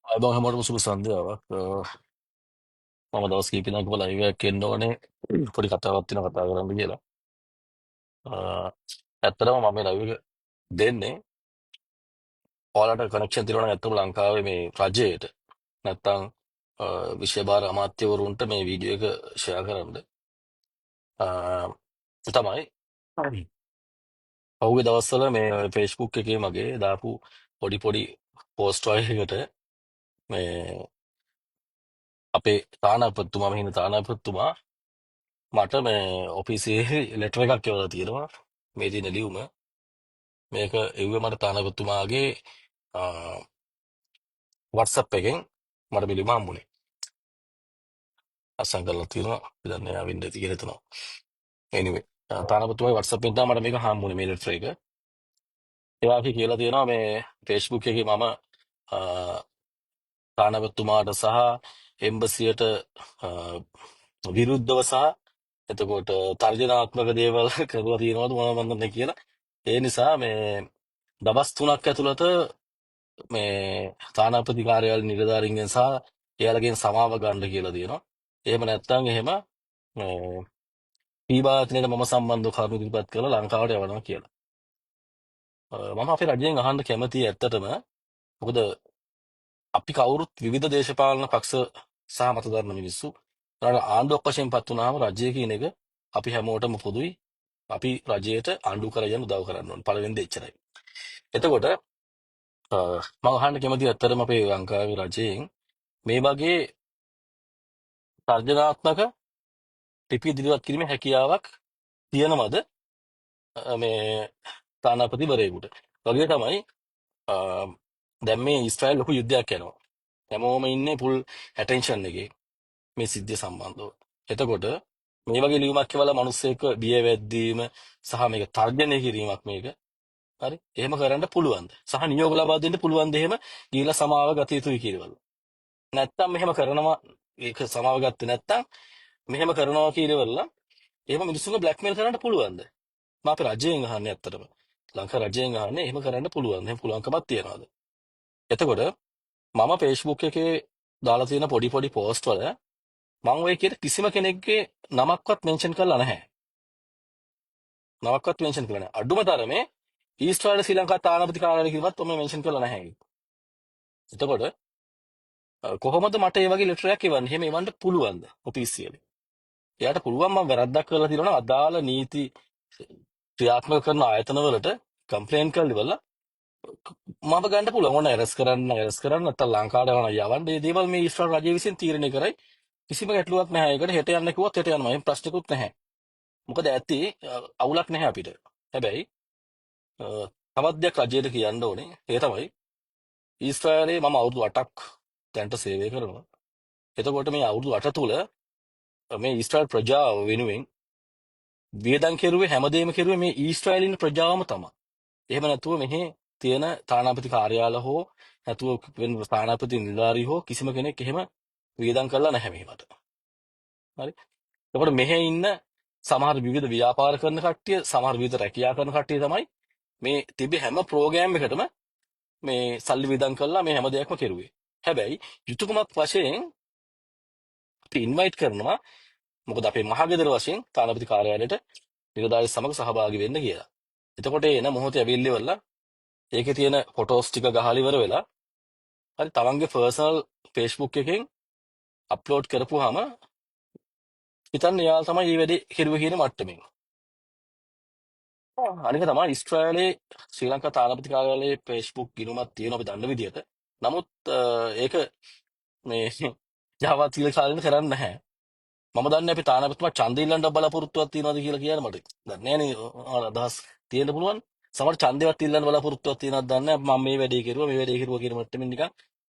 අයිබං හැමෝටම සුබ සන්ධ්‍යාවක්. මම දවස් කීපයක් ඉඳලා ලයිව් එකක් එන්න ඕනේ. පොඩි කතාවක් තියෙනවා කතා කරන්න කියලා. අ, ඇත්තටම මම මේ ලයිව් එක දෙන්නේ ඔයාලට කනෙක්ෂන් තියෙනවා නම් ඇත්තටම ලංකාවේ මේ රජයට නැත්තම් විෂය භාර අමාත්‍යවරුන්ට මේ වීඩියෝ එක ෂෙයා කරන්න. අ, තමයි පහුගිය දවස්වල මේ Facebook එකේ මගේ දාපු පොඩි පොඩි පෝස්ට් වයකට මේ අපේ තානාපතිතුමා මෙහින තානාපතිතුමා මට මේ ඔෆිසියේ ලෙටර් එකක් එවලා තියෙනවා මේ තියෙන ලියුම මේක එව්වේ මට තානාපතිතුමාගේ WhatsApp එකෙන් මට මේ ලියුම හම්බුනේ අසං කරලා තියෙනවා ඉතින් එයා වෙන්න ඇති කියලා හිතනවා anyway තානාපතිතුමාගේ WhatsApp එකෙන් තමයි මට මේක හම්බුනේ මේ ලෙටර් එක එයා කියලා තියෙනවා මේ Facebook එකේ මම තානාපතිතුමාට සහ එම්බසියට විරුද්ධව සහ එතකොට තර්ජනාත්මක දේවල් කරලා තියෙනවද මොනවද මන් දන්නේ කියලා ඒ නිසා මේ දවස් 3ක් ඇතුළත මේ තානාපති කාර්යාලය නිලධාරීන්ගෙන් සහ එයාලගෙන් සමාව ගන්න කියලා තියෙනවා. එහෙම නැත්නම් එහෙම මේ පීබාතිනේට මම සම්බන්ධව කරුණු ඉදිරිපත් කරලා ලංකාවට යවනවා කියලා. මම අපේ රජයෙන් අහන්න කැමතියි ඇත්තටම. මොකද අපි කවුරුත් විවිධ දේශපාලන පක්ෂ සහ මතධර්ම මිනිස්සු. ඒකට ආණ්ඩුවක් වශයෙන් පත් වුණාම රජය කියන එක අපි හැමෝටම පොදුයි. අපි රජයට ආණ්ඩු කරගෙන උදව් කරන්න ඕනේ. පළවෙනි දේ එච්චරයි. එතකොට මම අහන්න කැමතියි ඇත්තටම අපේ ලංකාවේ රජයෙන් මේ වගේ තර්ජනාත්මක ලිපි ඉදිරිපත් කිරීමේ හැකියාවක් තියෙනවද මේ තානාපතිවරයෙකුට? වගේ තමයි දැන් මේ ඊශ්‍රායල් ලොකු යුද්ධයක් යනවා. හැමෝම ඉන්නේ පුල් ඇටෙන්ෂන් එකේ මේ සිද්ධිය සම්බන්ධව. එතකොට මේ වගේ ලියුමක් කියවලා මිනිස්සෙක් බිය වැද්දීම සහ මේක තර්ජනය කිරීමක් මේක හරි එහෙම කරන්න පුළුවන්ද? සහ නියෝග ලබා දෙන්න පුළුවන්ද එහෙම ගිහිලා සමාව ගත යුතුයි කියලා. නැත්තම් මෙහෙම කරනවා ඒක සමාව ගත්තේ නැත්තම් මෙහෙම කරනවා කියලා එහෙම මිනිස්සුන්ව බ්ලැක්මේල් කරන්න පුළුවන්ද? මම අපේ රජයෙන් අහන්නේ ඇත්තටම. ලංකා රජයෙන් අහන්නේ එහෙම කරන්න පුළුවන්ද? එහෙම පුළුවන්කමක් තියනවාද? එතකොට මම Facebook එකේ දාලා තියෙන පොඩි පොඩි පෝස්ට් වල මම ඔය කියන කිසිම කෙනෙක්ගේ නමක්වත් මෙන්ෂන් කරලා නැහැ. නමක්වත් මෙන්ෂන් කරලා නැහැ. අඩුම තරමේ ඊස්ට්‍රායල් ශ්‍රී ලංකා තානාපති කාර්යාලය කිව්වත් මම මෙන්ෂන් කරලා නැහැ. එතකොට කොහොමද මට මේ වගේ ලෙටර් එකක් එවන්නේ? එහෙම එවන්න පුළුවන්ද? ඔෆිසියලි. එයාට පුළුවන් මම වැරද්දක් කරලා තියෙනවා නම් අදාළ නීති ක්‍රියාත්මක කරන ආයතන වලට කම්ප්ලේන්ට් කරලා ඉවරලා මම ගන්න පුළුවන්. ඕන ඇරස් කරන්න නැත්නම් ලංකාවට යවන්න. මේ දේවල් මේ ඊශ්‍රායල් රජය විසින් තීරණය කරයි. කිසිම ගැටලුවක් නැහැ. ඒකට හෙට යන්න කිව්වොත් හෙට යනවා. එහෙම ප්‍රශ්නකුත් නැහැ. මොකද ඇත්තේ අවුලක් නැහැ අපිට. හැබැයි තවත් දෙයක් රජයට කියන්න ඕනේ. ඒ තමයි ඊශ්‍රායලයේ මම අවුරුදු 8ක් දැන්ට සේවය කරනවා. එතකොට මේ අවුරුදු 8 තුල මේ ඊශ්‍රායල් ප්‍රජාව වෙනුවෙන් වියදම් කෙරුවේ හැමදේම කෙරුවේ මේ ඊශ්‍රායලින් ප්‍රජාවම තමයි. එහෙම නැතුව මෙහි තියෙන තානාපති කාර්යාල හෝ නැතුව වෙන තානාපති නිලධාරී හෝ කිසිම කෙනෙක් එහෙම වියදම් කරලා නැහැ මෙහෙමට. හරි. එතකොට මෙහි ඉන්න සමහර විවිධ ව්‍යාපාර කරන කට්ටිය, සමහර විවිධ රැකියා කරන කට්ටිය තමයි මේ තිබි හැම ප්‍රෝග්‍රෑම් එකටම මේ සල්ලි වියදම් කරලා මේ හැම දෙයක්ම කෙරුවේ. හැබැයි යුතුයකමක් වශයෙන් අපි ඉන්වයිට් කරනවා මොකද අපේ මහගෙදර වශයෙන් තානාපති කාර්යාලයට නිලධාරී සමග සහභාගී වෙන්න කියලා. එතකොට එන මොහොතේ ඇවිල්ලිවලා ඒකේ තියෙන ෆොටෝස් ටික ගහලා ඉවර වෙලා හරි තමන්ගේ පර්සනල් Facebook එකෙන් අප්ලෝඩ් කරපුවාම හිතන්න යාළ තමයි මේ වැඩේ කෙරුවේ කියන මට්ටමින්. අනික තමයි ඊශ්‍රායලයේ ශ්‍රී ලංකා තානාපති කාර්යාලයේ Facebook ගිණුමක් තියෙනවා අපි දන්න විදිහට. නමුත් ඒක මේ ජාවත් කියලා කාලෙන්න කරන්නේ නැහැ. මම දන්නේ අපි තානාපතිතුමා ඡන්දය ඉල්ලන්න බලාපොරොත්තුවක් තියනවාද කියලා කියන්න මට. දන්නේ නැහැ අදහස් තියෙන්න පුළුවන්. සමහර ඡන්දයක් ඉල්ලන්න බලාපොරොත්තුවක් තියනවද දන්නේ නැහැ. මම මේ වැඩේ කෙරුවා මේ වැඩේ කෙරුවා කියන මට්ටමින් නිකන්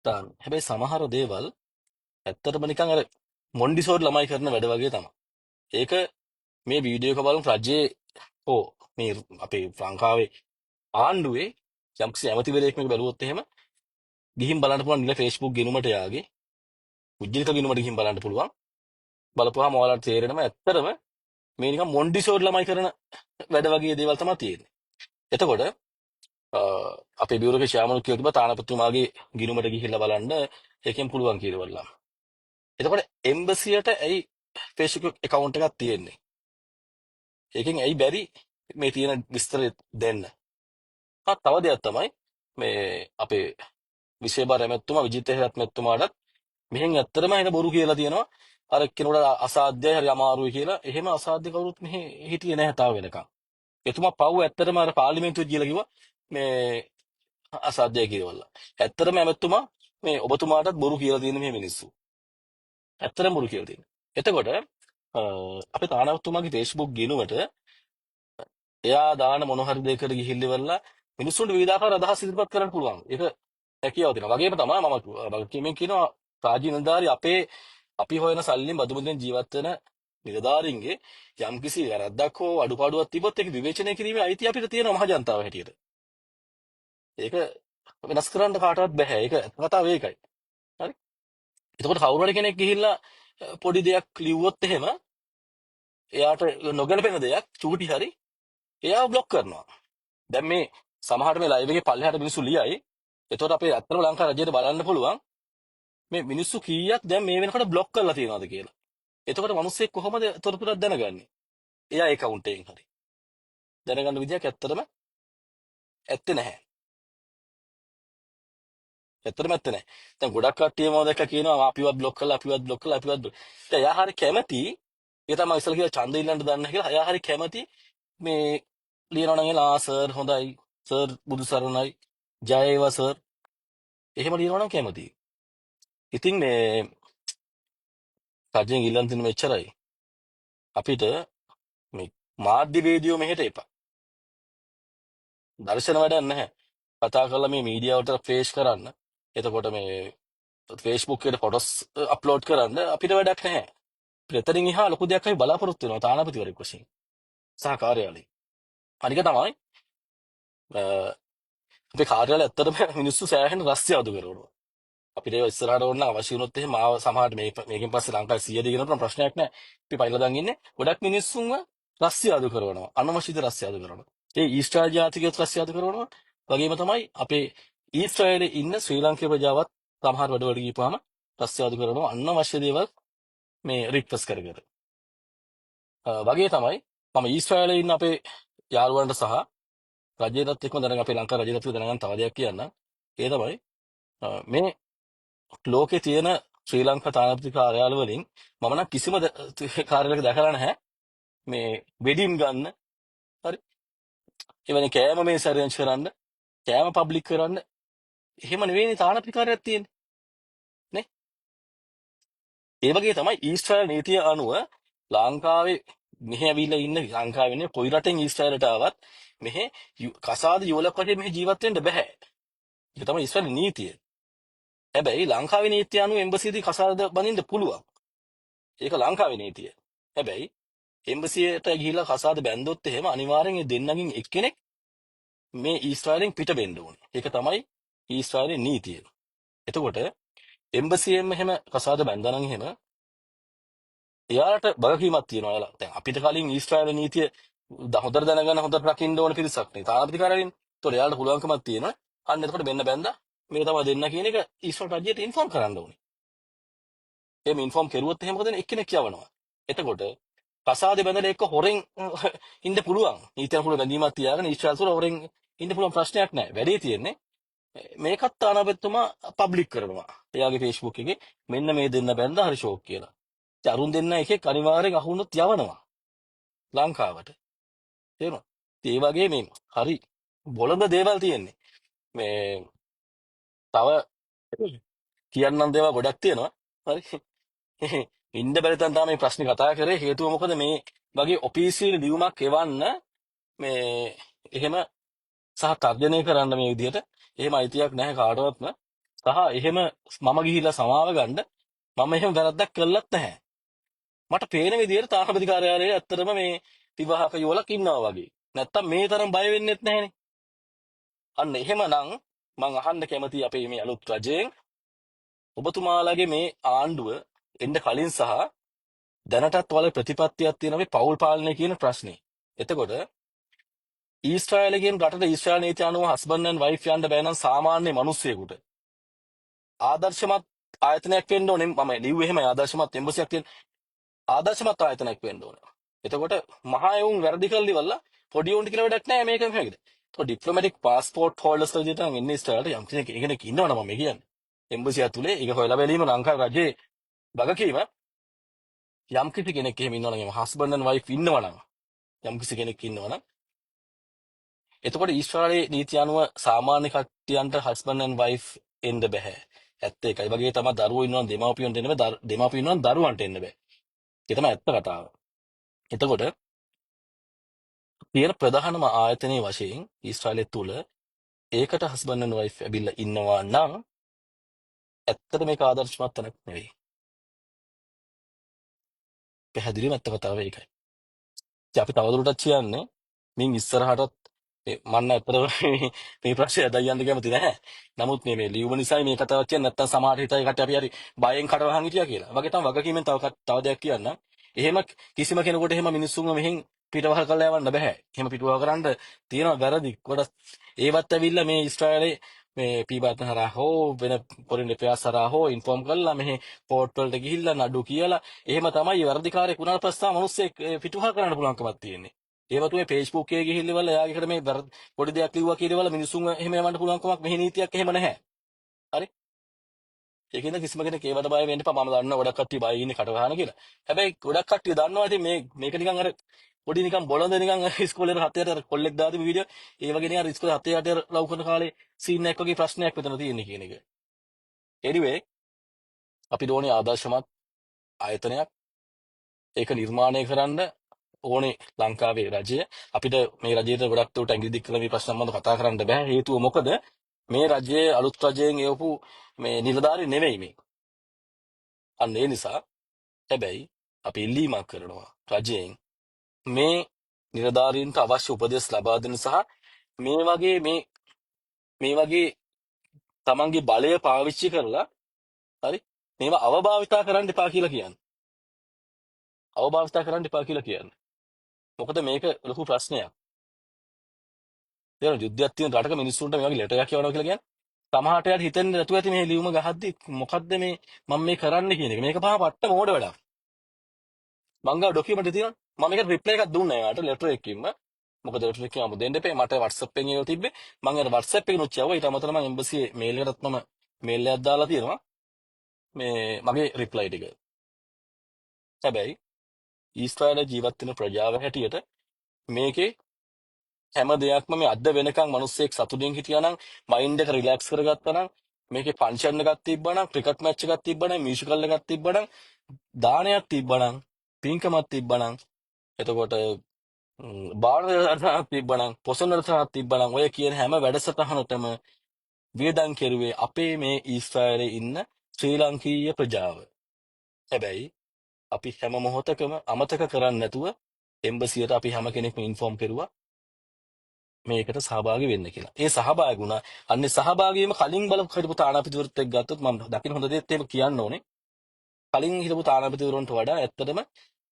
දාන්න. හැබැයි සමහර දේවල් ඇත්තටම නිකන් අර මොන්ඩිසෝරි ළමයි කරන වැඩ වගේ තමයි. ඒක මේ වීඩියෝ එක බලමු රජයේ හෝ මේ අපේ ලංකාවේ ආණ්ඩුවේ යම්කිසි ඇමතිවරයෙක් මේක බැලුවොත් එහෙම ගිහින් බලන්න පුළුවන් නිල Facebook ගිණුමට යාගේ උජ්ජිනික ගිණුමට ගිහින් බලන්න පුළුවන්. බලපුවාම ඔයාලට තේරෙනවා ඇත්තටම මේ නිකන් මොන්ඩිසෝරි ළමයි කරන වැඩ වගේ දේවල් තමයි තියෙන්නේ. එතකොට අපේ බියුරෝගේ චෑමන් කියලා තිබ්බා තානාපතිතුමාගේ ගිණුමට ගිහිල්ලා බලන්න ඒකෙන් පුළුවන් කියලා. එතකොට එම්බසියට ඇයි Facebook account එකක් තියෙන්නේ? ඒකෙන් ඇයි බැරි මේ තියෙන විස්තර දෙන්න? තව දෙයක් තමයි මේ අපේ විශේෂ ඇමතුමා විජිත හේරත්මතුමාටත් මෙහෙන් ඇත්තටම එන බොරු කියලා තියෙනවා. අර කෙනෙකුට අසාධ්‍යයි හරි අමාරුයි කියලා. එහෙම අසාධ්‍ය කවුරුත් මෙහි හිටියේ නැහැ තාම වෙනකන්. එතුමා පව් ඇත්තටම අර පාර්ලිමේන්තුවේ කියලා කිව්වා මේ අසාධ්‍යයි කියලා. ඇත්තටම ඇමතුමා මේ ඔබතුමාටත් බොරු කියලා තියෙන මේ මිනිස්සු. ඇත්තටම බොරු කියලා තියෙන. එතකොට අපේ තානාපතිතුමාගේ Facebook ගිණුමට එයා දාන මොන හරි දෙයකට ගිහිල්ල ඉවරලා මිනිස්සුන්ට විවිධාකාර අදහස් ඉදිරිපත් කරන්න පුළුවන්. ඒක හැකියාව තියෙනවා. වගේම තමයි මම වගකීමෙන් කියනවා රාජ්‍ය නිලධාරී අපි හොයන සල්ලි බදු මුදෙන් ජීවත් වෙන නිලධාරීන්ගේ යම්කිසි වැරද්දක් හෝ අඩුපාඩුවක් තිබොත් ඒක විවේචනය කිරීමේ අයිතිය අපිට තියෙනවා මහ ජනතාව හැටියට. ඒක වෙනස් කරන්න කාටවත් බෑ. ඒක කතාව ඒකයි. හරි. එතකොට කවුරු හරි කෙනෙක් ගිහිල්ලා පොඩි දෙයක් ලිව්වොත් එහෙම එයාට නොගැලපෙන දෙයක් චූටි හරි එයාව બ્લોක් කරනවා. දැන් මේ සමහරට මේ ලයිව් එකේ පල්ලෙහාට මිනිස්සු ලියයි. එතකොට අපේ ඇත්තම ලංකා රජයට බලන්න පුළුවන් මේ මිනිස්සු කීයක් දැන් මේ වෙනකොට બ્લોක් කරලා තියෙනවද කියලා. එතකොට මිනිස්සෙක් කොහොමද තොරතුරක් දැනගන්නේ? එයා ඒ account එකෙන් හරි. දැනගන්න විදියක් ඇත්තටම ඇත්තේ නැහැ. ඇත්තටම ඇත්තේ නැහැ. දැන් ගොඩක් කට්ටිය මම දැක්ක කියනවා අපිවත් બ્લોක් කළා අපිවත් બ્લોක් කළා අපිවත් block. දැන් එයා හරි කැමති ඒ තමයි ඉස්සලා කියලා ඡන්ද ඉල්ලන්න දන්න කියලා. එයා හරි කැමති මේ ලියනවා නම් එලා සර් හොඳයි සර් බුදු සරණයි ජය වේවා සර් එහෙම ලියනවා නම් කැමතියි. ඉතින් මේ රජෙන් ඉල්ලන් තියෙන මෙච්චරයි. අපිට මේ මාධ්‍ය වේදියෝ මෙහෙට එපා. දර්ශන වැඩක් නැහැ. කතා කරලා මේ මීඩියා වලට ෆ්ලෑෂ් කරන්න. එතකොට මේ Facebook එකට ෆොටෝස් අප්ලෝඩ් කරන්න අපිට වැඩක් නැහැ. ප්‍රතරින් එහා ලොකු දෙයක් අපි බලාපොරොත්තු වෙනවා තානාපතිවරයෙක් වශයෙන්. සහ කාර්යාලේ. අනික තමයි අපේ කාර්යාලය ඇත්තටම මිනිස්සු සෑහෙන රස්තිය අඩු කරනවා. අපිට ඒ ඉස්සරහට ඕන නම් අවශ්‍ය වුණොත් එහෙම මාව සමහරට මේකෙන් පස්සේ ලංකාවේ 100 දී ගෙනපුවම ප්‍රශ්නයක් නැහැ. අපි පයිලා දන් ඉන්නේ. ගොඩක් මිනිස්සුන්ව රස්තිය අඩු කරනවා. අනවශ්‍ය රස්තිය අඩු කරනවා. ඒ ඊස්ට්‍රාල් ජාතිකයොත් රස්තිය අඩු කරනවා. වගේම තමයි අපේ ඊස්ට්‍රාලේ ඉන්න ශ්‍රී ලාංකේය ප්‍රජාවත් සමහර වැඩවලට ගිහපුවාම රස්තිය අඩු කරනවා. අනවශ්‍ය දේවල් මේ රික්වෙස්ට් කර කර. වගේ තමයි මම ඊස්ට්‍රාලේ ඉන්න අපේ යාළුවන්ට සහ රජයටත් එක්කම දැනගන්න අපේ ලංකා රජයටත් එක්ක දැනගන්න තව දෙයක් කියන්න. ඒ තමයි මේ ලෝකේ තියෙන ශ්‍රී ලංකා තානාපති කාර්යාල වලින් මම නම් කිසිම කාර්යාලයක දැකලා නැහැ මේ වෙඩින් ගන්න හරි එවැනි කෑම මේ සැරෙන්ජ් කරන්න කෑම පබ්ලික් කරන්න එහෙම නෙවෙයි තානාපති කාර්යයක් තියෙන්නේ නේ ඒ වගේ තමයි ඊස්ට්‍රායල් නීතිය අනුව ලංකාවේ මෙහෙ ඇවිල්ලා ඉන්න ලංකාවේ ඉන්නේ කොයි රටෙන් ඊස්ට්‍රායලට ආවත් මෙහෙ කසාද යුවලක් වශයෙන් මෙහෙ ජීවත් වෙන්න බෑ ඒක තමයි ඊස්ට්‍රායල් නීතිය හැබැයි ලංකාවේ නීතිය අනුව එම්බසියේදී කසාද බඳින්න පුළුවන්. ඒක ලංකාවේ නීතිය. හැබැයි එම්බසියට ගිහිල්ලා කසාද බැන්දොත් එහෙම අනිවාර්යෙන් ඒ දෙන්නගෙන් එක්කෙනෙක් මේ ඊස්ට්‍රායලෙන් පිට වෙන්න ඕනේ. ඒක තමයි ඊස්ට්‍රායලේ නීතිය. එතකොට එම්බසියෙන් එහෙම කසාද බැන්දා නම් එහෙම එයාලට වගකීමක් තියෙනවා එයාලා. දැන් අපිට කලින් ඊස්ට්‍රායලේ නීතිය හොඳට දැනගන්න හොඳට රකින්න ඕන පිරිසක් නේ. තානාපති කාර්යාලයෙන්. ඒතකොට එයාලට පුළුවන්කමක් තියෙනවා. අන්න එතකොට මෙන්න බැන්දා මේක තමයි දෙන්න කියන එක ඊස්ට්‍රායල් රජයට ඉන්ෆෝම් කරන්න ඕනේ. එහෙම ඉන්ෆෝම් කරුවොත් එහෙම මොකද එක්කෙනෙක් යවනවා. එතකොට කසාදේ බැඳලා එක්ක හොරෙන් ඉන්න පුළුවන්. නීතිය අනුකූල බැඳීමක් තියාගෙන ඊස්ට්‍රායල් තුල හොරෙන් ඉන්න පුළුවන් ප්‍රශ්නයක් නැහැ. වැඩේ තියෙන්නේ මේකත් තානාපතිතුමා පබ්ලික් කරනවා. එයාගේ Facebook එකේ මෙන්න මේ දෙන්න බැඳලා හරි ෂෝක් කියලා. ඉතින් අරුන් දෙන්න එකෙක් අනිවාර්යෙන් අහුනොත් යවනවා ලංකාවට. තේරුණා? ඉතින් ඒ වගේ මේ හරි බොළඳ දේවල් තියෙන්නේ. මේ තව කියන්නම් දේවල් ගොඩක් තියෙනවා. හරි. ඉන්න බැරි තැන තමයි මේ ප්‍රශ්නේ කතා කරේ හේතුව මොකද මේ වගේ ඔෆිසියල් ලියුමක් එවන්න මේ එහෙම සහ තර්ජනය කරන්න මේ විදිහට එහෙම අයිතියක් නැහැ කාටවත්ම සහ එහෙම මම ගිහිල්ලා සමාව ගන්න මම එහෙම වැරද්දක් කළත් නැහැ මට පේන විදිහට තානාපති කාර්යාලයේ ඇත්තටම මේ විවාහක යෝලක් ඉන්නවා වගේ නැත්තම් මේ තරම් බය වෙන්නෙත් නැහනේ අන්න එහෙමනම් මං අහන්න කැමතියි අපේ මේ අලුත් රජයෙන් ඔබතුමාලාගේ මේ ආණ්ඩුව එන්න කලින් සහ දැනටත් වල ප්‍රතිපත්තියක් තියෙන මේ පෞල් පාලනය කියන ප්‍රශ්නේ. එතකොට ඊශ්‍රායලගෙන් රටට ඊශ්‍රායල නීති අනුව හස්බන්ඩ් ඇන්ඩ් වයිෆ් යන්න බෑ නම් සාමාන්‍ය මිනිස්සෙකුට ආදර්ශමත් ආයතනයක් වෙන්න ඕනේ. මම ලිව්වේ එහෙමයි, ආදර්ශමත් එම්බසියක් තියෙන ආදර්ශමත් ආයතනයක් වෙන්න ඕනේ. එතකොට මහා එවුන් වැරදි කළා ඉවරලා පොඩි උන්ට කියලා වැඩක් නැහැ මේකම හැකිද. તો ડિප්ලොමැටික් පාස්පෝර්ට් හෝල්ඩර්ස් විදිහට නම් එන්නේ ඉස්සරහට යම් කෙනෙක් ඉන්නවනම් මම කියන්නේ. එම්බසිය ඇතුලේ ඒක හොයලා බැලීම ලංකා රජයේ වගකීම. යම් කිසි කෙනෙක් එහෙම ඉන්නවනම් එහෙම හස්බන්ඩ් ඇන්ඩ් වයිෆ් ඉන්නවනම් යම් කිසි කෙනෙක් ඉන්නවනම් එතකොට ඊශ්‍රායලයේ නීති අනුව සාමාන්‍ය කට්ටියන්ට හස්බන්ඩ් ඇන්ඩ් වයිෆ් එන්න බෑ. ඇත්ත ඒකයි. වගේ තමයි දරුවෝ ඉන්නවනම් දෙමාපියන්ට එන්න බෑ. දෙමාපියෝ ඉන්නවනම් දරුවන්ට එන්න බෑ. ඒක තමයි ඇත්ත කතාව. එතකොට තියෙන ප්‍රධානම ආයතනයේ වශයෙන් ඊශ්‍රායලය තුල ඒකට හස්බන්ඩ් ඇන්ඩ් වයිෆ් ඇවිල්ලා ඉන්නවා නම් ඇත්තට මේක ආදර්ශමත් තැනක් නෙවෙයි. පැහැදිලිවම ඇත්ත කතාව ඒකයි. ඉතින් අපි තවදුරටත් කියන්නේ මින් ඉස්සරහටත් මන්න ඇත්තටම මේ ප්‍රශ්නය දයන්න කැමති නැහැ. නමුත් මේ ලියුම නිසා මේ කතාවක් කියන්නේ නැත්තම් සමහර හිතයි කට අපි හරි බයෙන් කඩවහන් හිටියා කියලා. වගේ තමයි වගකීමෙන් තව දෙයක් කියන්න. එහෙම කිසිම කෙනෙකුට එහෙම මිනිස්සුන්ව මෙහෙන් පිටවහල් කරලා යවන්න බෑ. එහෙම පිටවහල් කරන්න තියෙනවා වැරදි. කොට ඒවත් ඇවිල්ලා මේ ඊශ්‍රායලයේ මේ පීබාත් හරහා හෝ වෙන පොරින් දෙපැස් හරහා හෝ ඉන්ෆෝම් කරලා මෙහි පෝර්ට් වලට ගිහිල්ලා නඩු කියලා එහෙම තමයි වර්ධිකාරයෙක් වුණාට පස්සේ තමයි මිනිස්සෙක් පිටුහල් කරන්න පුළුවන්කමක් තියෙන්නේ. ඒවත් මේ Facebook එකේ ගිහිල්ලා එයාගේකට මේ පොඩි දෙයක් ලිව්වා කියලා මිනිස්සුන් එහෙම යවන්න පුළුවන්කමක් මෙහි නීතියක් එහෙම නැහැ. හරි? ඒකින්ද කිසිම කෙනෙක් ඒවට බය වෙන්න එපා. මම දන්නවා ගොඩක් කට්ටිය බය ඉන්නේ කට වහන කියලා. හැබැයි ගොඩක් කට්ටිය දන්නවා ඉතින් මේක නිකන් අර පොඩි නිකන් බොළඳ නිකන් ඉස්කෝලේ හතේට අර කොල්ලෙක් දාපු වීඩියෝ ඒ වගේ නිකන් ඉස්කෝලේ හතේ යට ලව් කරන කාලේ සීන් එකක් වගේ ප්‍රශ්නයක් මෙතන තියෙන්නේ කියන එක. anyway අපි ඕනේ ආදර්ශමත් ආයතනයක්. ඒක නිර්මාණය කරන්න ඕනේ ලංකාවේ රජය. අපිට මේ රජයට ගොඩක් දුරට ඇඟිලි දික් කරලා මේ ප්‍රශ්න සම්බන්ධව කතා කරන්න බෑ. හේතුව මොකද මේ රජයේ අලුත් රජයෙන් එවපු මේ නිලධාරී නෙවෙයි මේ. අන්න ඒ නිසා හැබැයි අපි ඉල්ලීමක් කරනවා රජයෙන් මේ නිලධාරීන්ට අවශ්‍ය උපදෙස් ලබා දෙන සහ මේ වගේ තමන්ගේ බලය පාවිච්චි කරලා හරි මේවා අවභාවිතා කරන්න එපා කියලා කියන්නේ. අවභාවිතා කරන්න එපා කියලා කියන්නේ. මොකද මේක ලොකු ප්‍රශ්නයක්. දැන් යුද්ධයක් තියෙන රටක මිනිස්සුන්ට මේ වගේ ලෙටරයක් කියවනවා කියලා කියන්නේ සමහරට යාට හිතෙන්නේ නැතුව ඇති මේ ලියුම ගහද්දි මොකද්ද මේ මම මේ කරන්නේ කියන එක. මේක පහ පට්ට මෝඩ වැඩක්. මං ගාව ඩොකියුමන්ට් තියෙනවා. මම මේකට රිප්ලයි එකක් දුන්නා එයාට ලෙටර් එකකින්ම. මොකද ලෙටර් එකකින් ආපු දෙන්න එපේ. මට WhatsApp එකෙන් ඒක තිබ්බේ. මං අර WhatsApp එකෙන් උච්චාවා. ඊට අමතරව මම එම්බසි මේල් එකටත් මම මේල් එකක් දාලා තියෙනවා. මේ මගේ රිප්ලයි ටික. හැබැයි ඊශ්‍රායල ජීවත් වෙන ප්‍රජාව හැටියට මේකේ හැම දෙයක්ම මේ අද වෙනකන් මිනිස්සෙක් සතුටින් හිටියා නම් මයින්ඩ් එක රිලැක්ස් කරගත්තා නම් මේකේ ෆන්ක්ෂන් එකක් තිබ්බා නම් ක්‍රිකට් මැච් එකක් තිබ්බා නම් මියුසිකල් එකක් තිබ්බා නම් දානයක් තිබ්බා නම් පින්කමක් තිබ්බා නම් එතකොට බාහිර රටක් තිබ්බා නම් පොසොන් රටක් තිබ්බා නම් ඔය කියන හැම වැඩසටහනටම වියදම් කෙරුවේ අපේ මේ ඊශ්‍රායලයේ ඉන්න ශ්‍රී ලංකීය ප්‍රජාව. හැබැයි අපි හැම මොහොතකම අමතක කරන්නේ නැතුව එම්බසියට අපි හැම කෙනෙක්ම ඉන්ෆෝම් කරුවා මේකට සහභාගී වෙන්න කියලා. ඒ සහභාගී වුණා. අන්නේ සහභාගී වීම කලින් බලපු හිටපු තානාපතිවරුත් එක්ක ගත්තොත් මම දකින්න හොඳ දෙයක් එහෙම කියන්න ඕනේ. කලින් හිටපු තානාපතිවරුන්ට වඩා ඇත්තටම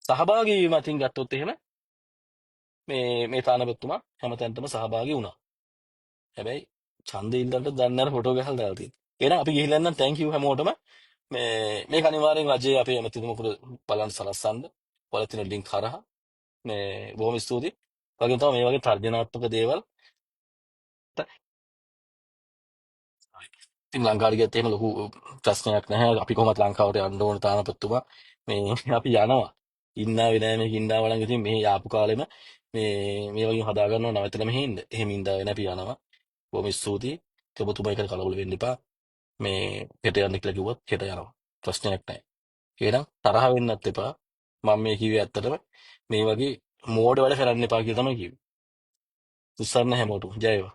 සහභාගී වීම අතින් ගත්තොත් එහෙම මේ තානාපතිතුමා හැමතැනටම සහභාගී වුණා. හැබැයි ඡන්දේ ඉල්ලන්න දන්නේ නැහැ ෆොටෝ ගහලා දාලා තියෙනවා. එහෙනම් අපි ගිහිල්ලා නම් thank you හැමෝටම මේක අනිවාර්යෙන් රජයේ අපේ ඇමතිතුමකුට බලන්න සලස්සන්න. ඔයාලා තියෙන ලින්ක් හරහා මේ බොහොම ස්තුතියි. වගේම තමයි මේ වගේ තර්ජනාත්මක දේවල් ඉතින් ලංකාවට ගියත් එහෙම ලොකු ප්‍රශ්නයක් නැහැ. අපි කොහොමද ලංකාවට යන්න ඕන තානාපතිතුමා මේ අපි යනවා. ඉන්නාවේ නෑ මේක ඉන්නාව නම් ඉතින් මෙහි ආපු කාලෙම මේ වගේ හදා ගන්නව නැවතලා මෙහි ඉන්න. එහෙම ඉඳාවේ නෑ අපි යනවා. බොහොම ස්තුතියි. ඔබතුමා එකට කලබල වෙන්න එපා. මේ හෙට යන්න කියලා කිව්වොත් හෙට යනවා. ප්‍රශ්නයක් නැහැ. එහෙනම් තරහ වෙන්නත් එපා. මම මේ කිව්වේ ඇත්තටම මේ වගේ මෝඩ වැඩ කරන්න එපා කියලා තමයි කිව්වේ. උස්සන්න හැමෝටම ජය වේවා.